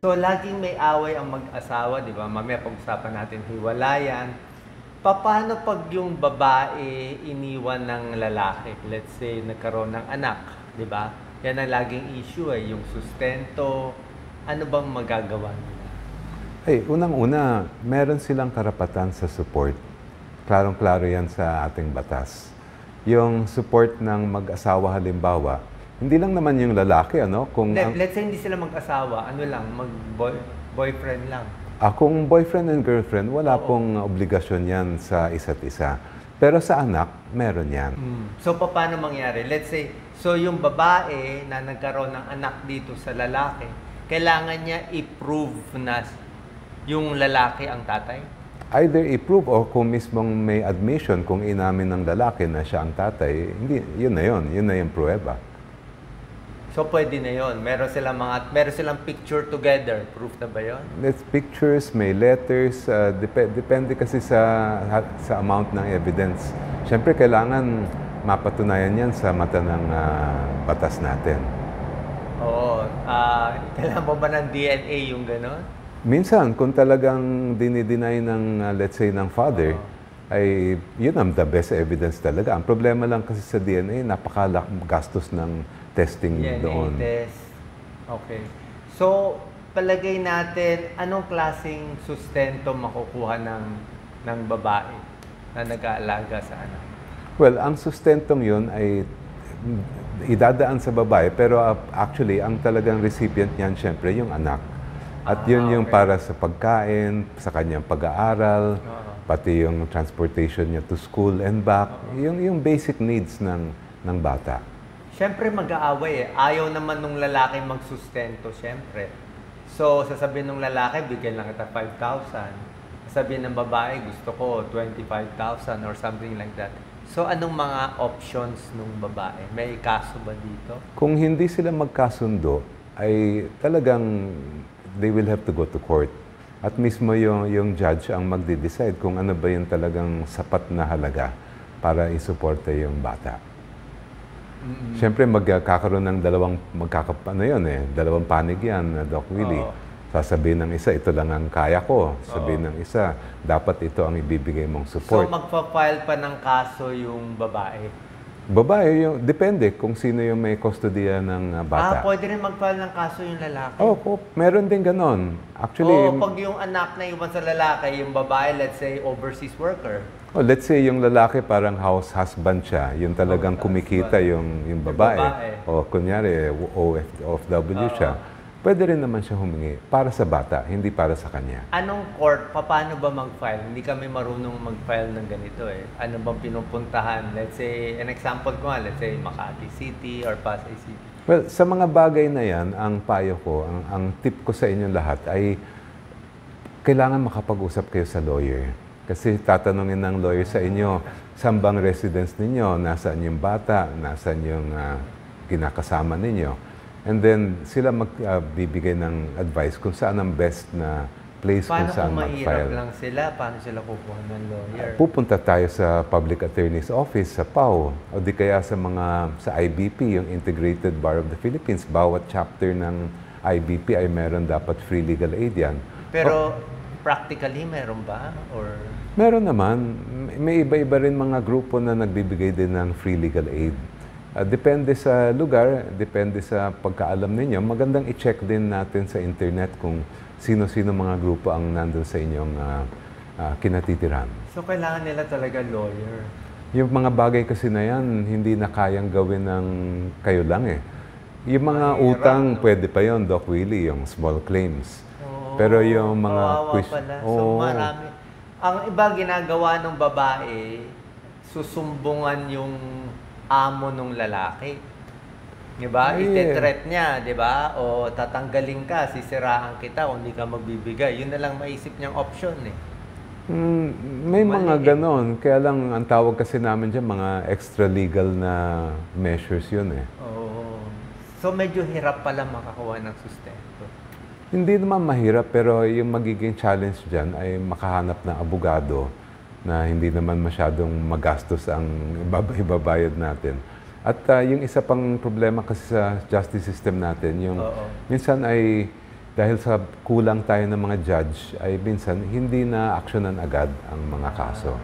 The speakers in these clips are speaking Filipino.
So, laging may away ang mag-asawa, di ba? Mamaya pag-usapan natin hiwalayan. Paano pag yung babae iniwan ng lalaki? Let's say, nagkaroon ng anak, di ba? Yan ang laging issue yung sustento. Ano bang magagawa nila? Ay, unang-una, meron silang karapatan sa support. Klarong-klaro yan sa ating batas. Yung support ng mag-asawa halimbawa, hindi lang naman yung lalaki, ano? Let's say hindi sila mag-asawa, ano lang, mag-boyfriend lang. Kung boyfriend and girlfriend, wala pong obligasyon yan sa isa't isa. Pero sa anak, meron yan. So, paano mangyari? Let's say, so yung babae na nagkaroon ng anak dito sa lalaki, kailangan niya i-prove na yung lalaki ang tatay? Either i-prove o kung mismong may admission kung inamin ng lalaki na siya ang tatay, hindi, yun na yun. Yun na yung pruweba. So, pwede na yun. Meron silang picture together. Proof na ba yun? There's pictures, may letters, depende kasi sa amount ng evidence. Siyempre, kailangan mapatunayan yan sa mata ng batas natin. Oo. Kailangan mo ba ng DNA yung gano'n? Minsan, kung talagang dinideny ng, let's say, ng father, ay yun ang the best evidence talaga. Ang problema lang kasi sa DNA, napakagastos ng testing DNA doon. test. Okay. So, palagay natin, anong klaseng sustento makukuha ng babae na nag-aalaga sa anak? Well, ang sustentong yun ay idadaan sa babae, pero actually, ang talagang recipient niyan, syempre, yung anak. At yun yung para sa pagkain, sa kanyang pag-aaral, pati yung transportation niya to school and back, yung basic needs ng bata. Siyempre mag-aaway Ayaw naman nung lalaki magsustento, siyempre. So, sasabihin nung lalaki, bigyan lang kita 5,000. Sasabihin ng babae, gusto ko 25,000 or something like that. So, anong mga options nung babae? May kaso ba dito? Kung hindi sila magkasundo, ay talagang they will have to go to court. At mismo yung judge ang magde-decide kung ano ba yung talagang sapat na halaga para isuporta yung bata. Siyempre, magkakaroon ng dalawang panig yan, Doc Willie. Sasabihin ng isa, ito lang ang kaya ko. Sabihin ng isa, dapat ito ang ibibigay mong support. So, magpa-file pa ng kaso yung babae? Babae, depende kung sino yung may kustodiya ng bata. Pwede rin mag-file ng kaso yung lalaki? Meron din ganon. Actually, pag yung anak na iwan sa lalaki, yung babae, let's say, overseas worker. Let's say yung lalaki parang house husband siya, yung talagang kumikita yung babae. O kunyari, OFW siya. Pwede rin naman siya humingi para sa bata, hindi para sa kanya. Anong court, paano ba mag-file? Hindi kami marunong mag-file ng ganito Ano bang pinupuntahan? Let's say, an example ko let's say Makati City or Pasay City. Well, sa mga bagay na yan, ang payo ko, ang tip ko sa inyong lahat ay kailangan makapag-usap kayo sa lawyer. Kasi tatanungin ng lawyer sa inyo, saan bang residence ninyo, nasaan yung bata, nasaan yung kinakasama ninyo. And then, sila magbibigay ng advice kung saan ang best na place kung saan mag-file. Paano kung mahirap lang sila? Paano sila kukuha ng lawyer? Pupunta tayo sa Public Attorney's Office, sa PAO, o di kaya sa IBP, yung Integrated Bar of the Philippines. Bawat chapter ng IBP ay meron dapat free legal aid yan. Pero, practically, meron ba? Or... Meron naman. May iba-iba rin mga grupo na nagbibigay din ng free legal aid. Depende sa lugar, depende sa pagkaalam ninyo. Magandang i-check din natin sa internet kung sino-sino mga grupo ang nandun sa inyong kinatitiran. So, kailangan nila talaga lawyer? Yung mga bagay kasi na yan, hindi na kayang gawin ng kayo lang Yung mga utang, pwede pa yon Doc Willie, yung small claims. Pero yung mga So, marami. Ang iba ginagawa ng babae, susumbungan yung amo ng lalaki. Diba? Ite-threat niya, diba? O tatanggalin ka, sisiraan kita kung hindi ka magbibigay. Yun na lang maisip niyang option May mga ganon. Kaya lang, ang tawag kasi namin dyan, mga extra legal na measures yun So, medyo hirap pala makakuha ng sustento. Hindi naman mahirap, pero yung magiging challenge dyan ay makahanap ng abogado na hindi naman masyadong magastos ang ibabayad natin. At yung isa pang problema kasi sa justice system natin, yung minsan ay dahil sa kulang tayo ng mga judge, ay minsan hindi na aksyonan agad ang mga kaso.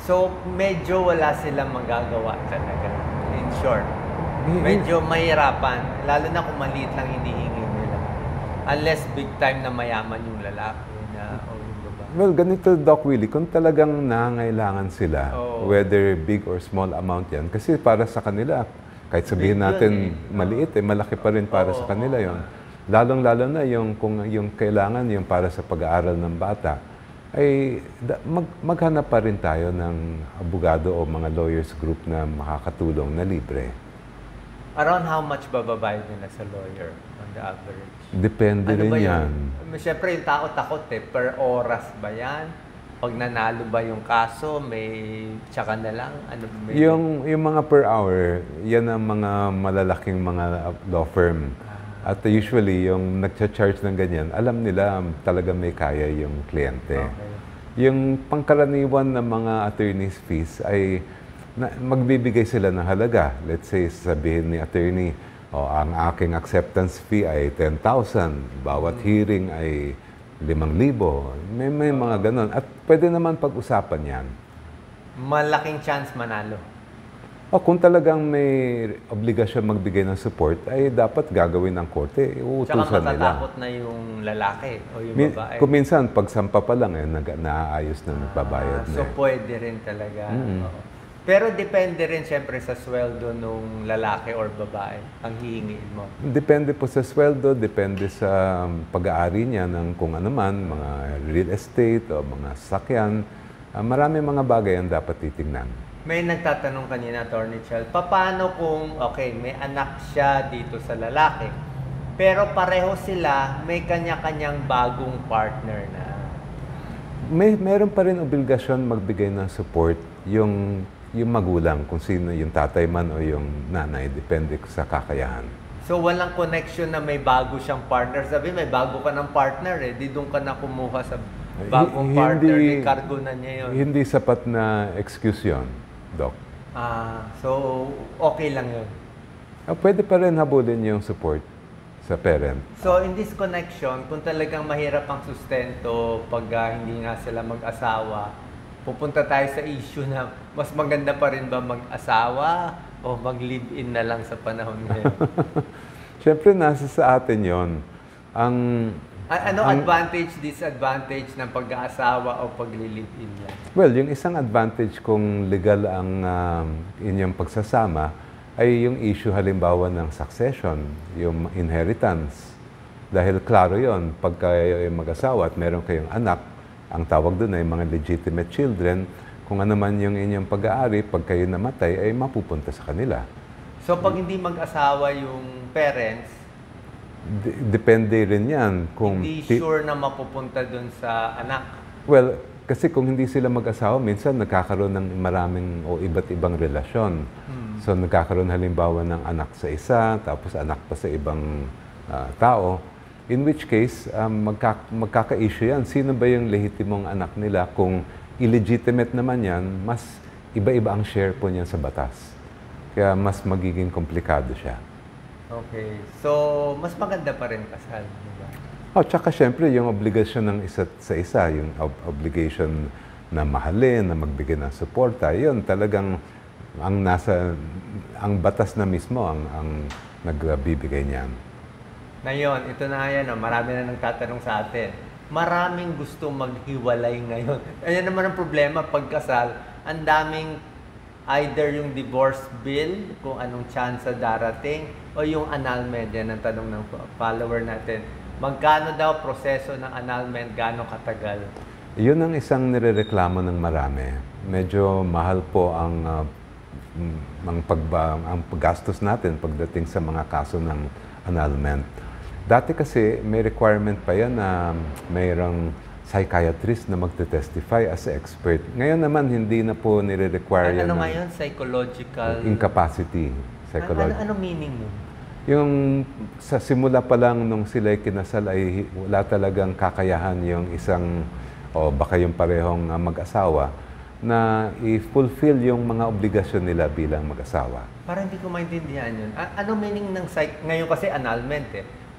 So, medyo wala silang magagawa talaga. In short, medyo mahirapan. Lalo na kung maliit lang hinihingi nila. Unless big time na mayaman yung lalaki na o yung babae. Well, ganito, Doc Willie, kung talagang nangangailangan sila, Oo. whether big or small amount yan, kasi para sa kanila, kahit sabihin Big yun natin maliit, malaki pa rin para sa kanila yon. Lalong-lalo na yung, kung yung kailangan yung para sa pag-aaral ng bata, ay maghanap pa rin tayo ng abogado o mga lawyers group na makakatulong na libre. Around how much bababayad nila sa lawyer on the average? Depende rin ba yan. Siyempre yung tao takot per oras ba yan? Pag nanalo ba yung kaso, may tsaka na lang? Ano, may... Yung mga per hour, yan ang mga malalaking mga law firm. At usually, yung nagcha-charge ng ganyan, alam nila talaga may kaya yung kliyente. Okay. Yung pangkaraniwan na mga attorney's fees ay magbibigay sila ng halaga. Let's say, sabihin ni attorney, ang aking acceptance fee ay 10,000. Bawat hearing ay 5,000. May mga ganon. At pwede naman pag-usapan yan. Malaking chance manalo. Kung talagang may obligasyon magbigay ng support, ay dapat gagawin ng korte. Uutusan Tsaka nila. matatakot na yung lalaki o yung babae. Kung minsan, pagsampa pa lang, naaayos na, nagbabayad na. So, pwede rin talaga. Oo. Pero depende rin siyempre sa sweldo nung lalaki or babae ang hihingiin mo. Depende po sa sweldo, depende sa pag-aari niya ng kung ano man, mga real estate o mga sasakyan. Marami mga bagay ang dapat titingnan. May nagtatanong kanina, Attorney Chel, paano kung, okay, may anak siya dito sa lalaki, pero pareho sila, may kanya-kanyang bagong partner na? Meron pa rin obligasyon magbigay ng support yung magulang, kung sino yung tatay man o yung nanay, depende sa kakayahan. So, walang connection na may bago siyang partner. Sabi, may bago ka ng partner di doon ka na kumuha sa bagong partner, may cargo na niya yun. Hindi sapat na excuse yun, Doc. So, okay lang yun. Pwede pa rin habulin yung support sa parent. So, in this connection, kung talagang mahirap ang sustento pag hindi nga sila mag-asawa, pupunta tayo sa issue na mas maganda pa rin ba mag-asawa o mag-live-in na lang sa panahon ngayon? Siyempre, nasa sa atin yon. Anong advantage, disadvantage ng pag-aasawa o pag-live-in lang? Well, yung isang advantage kung legal ang inyong pagsasama ay yung issue halimbawa ng succession, yung inheritance. Dahil klaro yon, pag kayo ay mag-asawa at meron kayong anak, ang tawag doon ay mga legitimate children, kung ano man yung inyong pag-aari, pag kayo namatay, ay mapupunta sa kanila. So, pag hindi mag-asawa yung parents, depende rin yan. Kung hindi sure na mapupunta doon sa anak. Well, kasi kung hindi sila mag-asawa, minsan nagkakaroon ng maraming o iba't ibang relasyon. So, nagkakaroon halimbawa ng anak sa isa, tapos anak pa sa ibang tao. In which case, magkaka-issue yan. Sino ba yung lehitimong anak nila? Kung illegitimate naman yan, mas iba-iba ang share po niyan sa batas. Kaya mas magiging komplikado siya. Okay. So, mas maganda pa rin kasal, di ba? Tsaka syempre, yung obligasyon ng isa't sa isa, yung obligation na mahalin, na magbigay ng suporta, yun talagang ang batas na mismo ang nagbibigay niyan. Ngayon, ito na yan, marami na nagtatanong sa atin. Maraming gusto maghiwalay ngayon. Ayan naman ang problema, pagkasal, ang daming either yung divorce bill, kung anong chance darating, o yung annulment. Yan ang tanong ng follower natin. Magkano daw proseso ng annulment, gaano katagal? Yun ang isang nirereklamo ng marami. Medyo mahal po ang paggastos natin pagdating sa mga kaso ng annulment. Dati kasi may requirement pa yan na mayroong psychiatrist na magte-testify as expert. Ngayon naman, hindi na po nire-require yan. Ano ngayon? Psychological? Incapacity. Ano meaning nun? Yung sa simula pa lang nung sila'y kinasal ay wala talagang kakayahan yung isang o baka yung parehong mag-asawa na i-fulfill yung mga obligasyon nila bilang mag-asawa. Parang hindi ko maintindihan yun. Ano meaning ng ngayon kasi annulment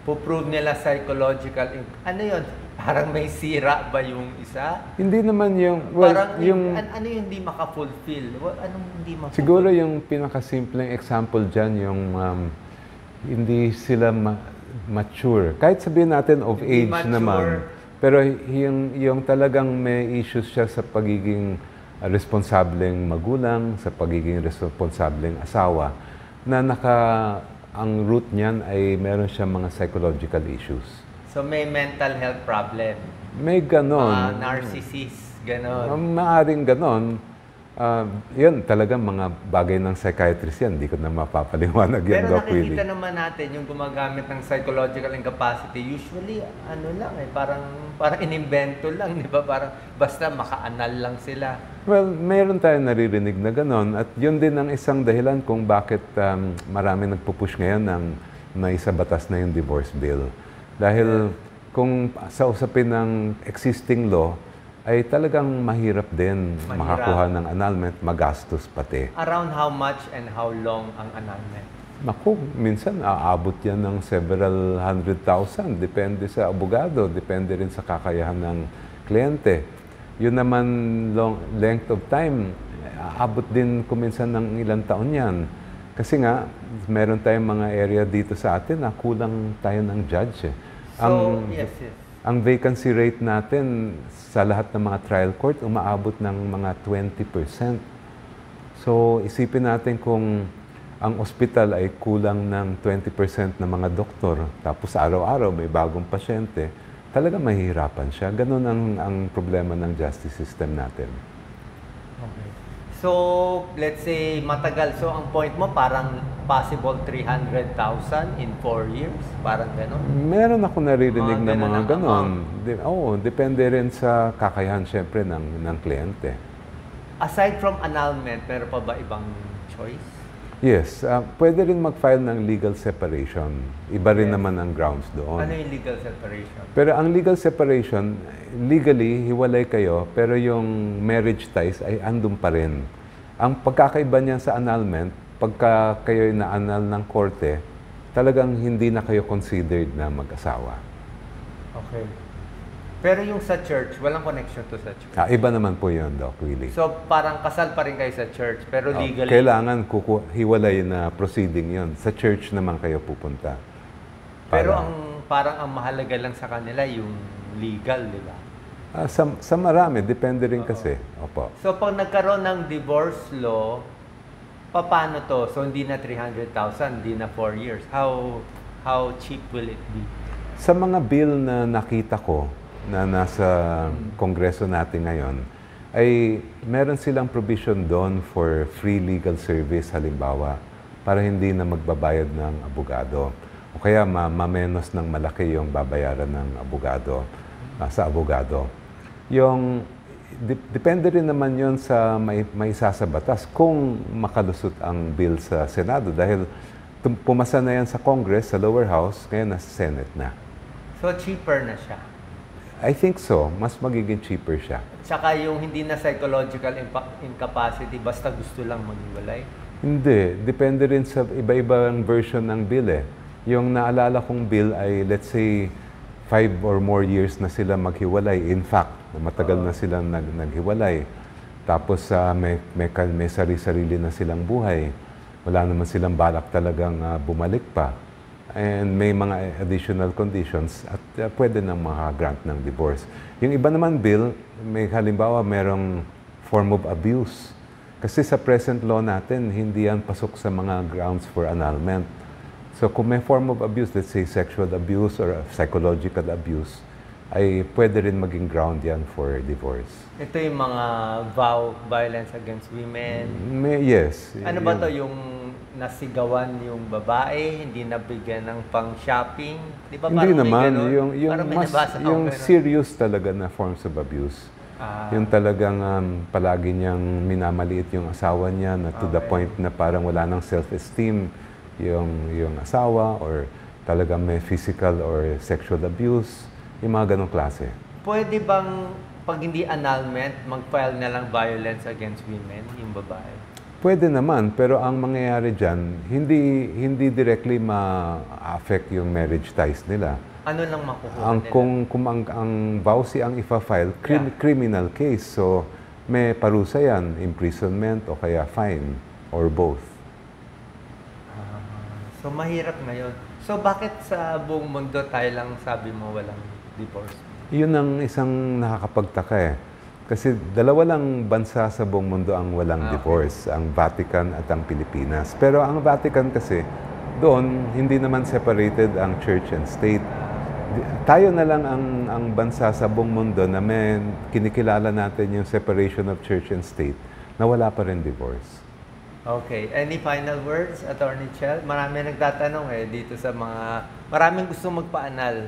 puprove nila psychological, ano yun? Parang may sira ba yung isa? Hindi naman yung, well, Parang yung, ano yung hindi maka-fulfill? Anong hindi maka-fulfill? siguro yung pinakasimpleng example dyan, yung hindi sila mature. Kahit sabihin natin of Hindi age mature. naman. Pero yung talagang may issues siya sa pagiging responsableng magulang, sa pagiging responsableng asawa, na ang root niyan ay meron siya mga psychological issues. So may mental health problem. May ganon. Mga narcissist, ganon. Maaring ganon. Yun, talagang mga bagay ng psychiatrist yan. Hindi ko na mapapaliwanag yan, Pero Doc Willie. nakikita naman natin yung gumagamit ng psychological incapacity. Usually, ano lang parang inimbento lang, di ba? Parang basta maka-anal lang sila. Well, mayroon tayong naririnig na ganon. At yun din ang isang dahilan kung bakit marami nagpupush ngayon ng naisabatas na yung divorce bill. Dahil kung sa usapin ng existing law, ay talagang mahirap din makakuha ng annulment, magastos pati. Around how much and how long ang annulment? Naku, minsan aabot yan ng several 100,000. Depende sa abogado, depende rin sa kakayahan ng kliyente. Yun naman, length of time, aabot din kuminsan ng ilang taon yan. Kasi nga, meron tayong mga area dito sa atin na kulang tayo ng judge. So, yes. Ang vacancy rate natin sa lahat ng mga trial court, umaabot ng mga 20%. So, isipin natin kung ang ospital ay kulang ng 20% ng mga doktor, tapos araw-araw may bagong pasyente, talaga mahihirapan siya. Ganun ang problema ng justice system natin. Okay. So, let's say matagal. So, ang point mo parang possible 300,000 in 4 years? Parang gano'n? Meron ako naririnig na mga ganon. Oo, Depende rin sa kakayahan siyempre ng kliyente. Aside from annulment, meron pa ba ibang choice? Yes, pwede rin mag-file ng legal separation. Iba rin naman ang grounds doon. Ano yung legal separation? Pero ang legal separation, legally, hiwalay kayo, pero yung marriage ties ay andun pa rin. Ang pagkakaiba niyan sa annulment, pagka kayo na-annul ng korte, talagang hindi na kayo considered na mag-asawa. Okay. Pero yung sa church, walang connection to sa church. Iba naman po yun, Doc Willie. So, parang kasal pa rin kayo sa church, pero legally... Kailangan hiwalay na proceeding yon. Sa church naman kayo pupunta. Pero parang ang mahalaga lang sa kanila yung legal, di ba? Sa marami, depende rin kasi. Opo. So, pag nagkaroon ng divorce law, paano to? So, hindi na 300,000, hindi na 4 years. How cheap will it be? Sa mga bill na nakita ko, na nasa kongreso natin ngayon, ay meron silang provision doon for free legal service halimbawa para hindi na magbabayad ng abogado. O kaya mamenos ng malaki yung babayaran ng abogado sa abogado. Depende rin naman yon sa may isa sa batas kung makalusot ang bill sa Senado dahil pumasa na yan sa Congress, sa lower house, ngayon nasa Senate na. So, cheaper na siya. I think so. Mas magiging cheaper siya. Tsaka yung hindi na psychological incapacity, basta gusto lang maghiwalay? Hindi. Depende rin sa iba-ibang version ng bill eh. Yung naalala kong bill ay, let's say, 5 or more years na sila maghiwalay. In fact, matagal na silang naghiwalay. Tapos may sarili-sarili na silang buhay. Wala naman silang balak talagang bumalik pa. And may mga additional conditions at pwede nang maka-grant ng divorce. Yung iba naman bill, may halimbawa merong form of abuse. Kasi sa present law natin, hindi yan pasok sa mga grounds for annulment. So kung may form of abuse, let's say sexual abuse or psychological abuse, ay pwede rin maging ground yan for divorce. Ito yung mga violence against women. Yes. Ano ba to yung nasigawan yung babae, hindi nabigyan ng pang-shopping? Di ba Hindi naman. Yung serious talaga na forms of abuse. Yung talagang palagi niyang minamaliit yung asawa niya na to the point na parang wala nang self-esteem yung asawa or talagang may physical or sexual abuse. Yung mga ganong klase. Pwede bang pag hindi annulment, mag-file na lang violence against women, yung babae? Pwede naman, pero ang mangyayari dyan, hindi directly ma-affect yung marriage ties nila. Ano lang makukuha Ang, nila? kung ang vowsy ang ifa-file, criminal case. So, may parusa yan, imprisonment o kaya fine, or both. So, mahirap ngayon. So, bakit sa buong mundo tayo lang sabi mo walang divorce? Yun ang isang nakakapagtaka eh. Kasi dalawa lang bansa sa buong mundo ang walang divorce, ang Vatican at ang Pilipinas. Pero ang Vatican kasi, doon hindi naman separated ang church and state. Tayo na lang ang bansa sa buong mundo na may kinikilala natin yung separation of church and state na wala pa rin divorce. Okay. Any final words, Attorney Chel? Marami nagtatanong dito sa mga... Maraming gusto magpa-anal.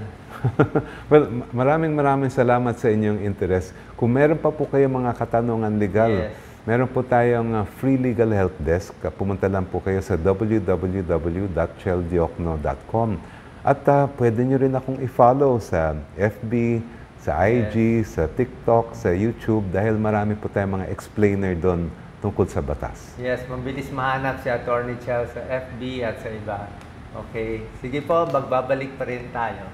Well, maraming salamat sa inyong interest. Kung meron pa po kayo mga katanungan legal, meron po tayong free legal help desk. Pumunta lang po kayo sa www.cheldiokno.com. At pwede nyo rin akong i-follow sa FB, sa IG, sa TikTok, sa YouTube, dahil marami po tayong mga explainer doon tungkol sa batas. Yes, mabilis mahanap si Attorney Chel sa FB at sa iba. Okay. Sige po, magbabalik pa rin tayo.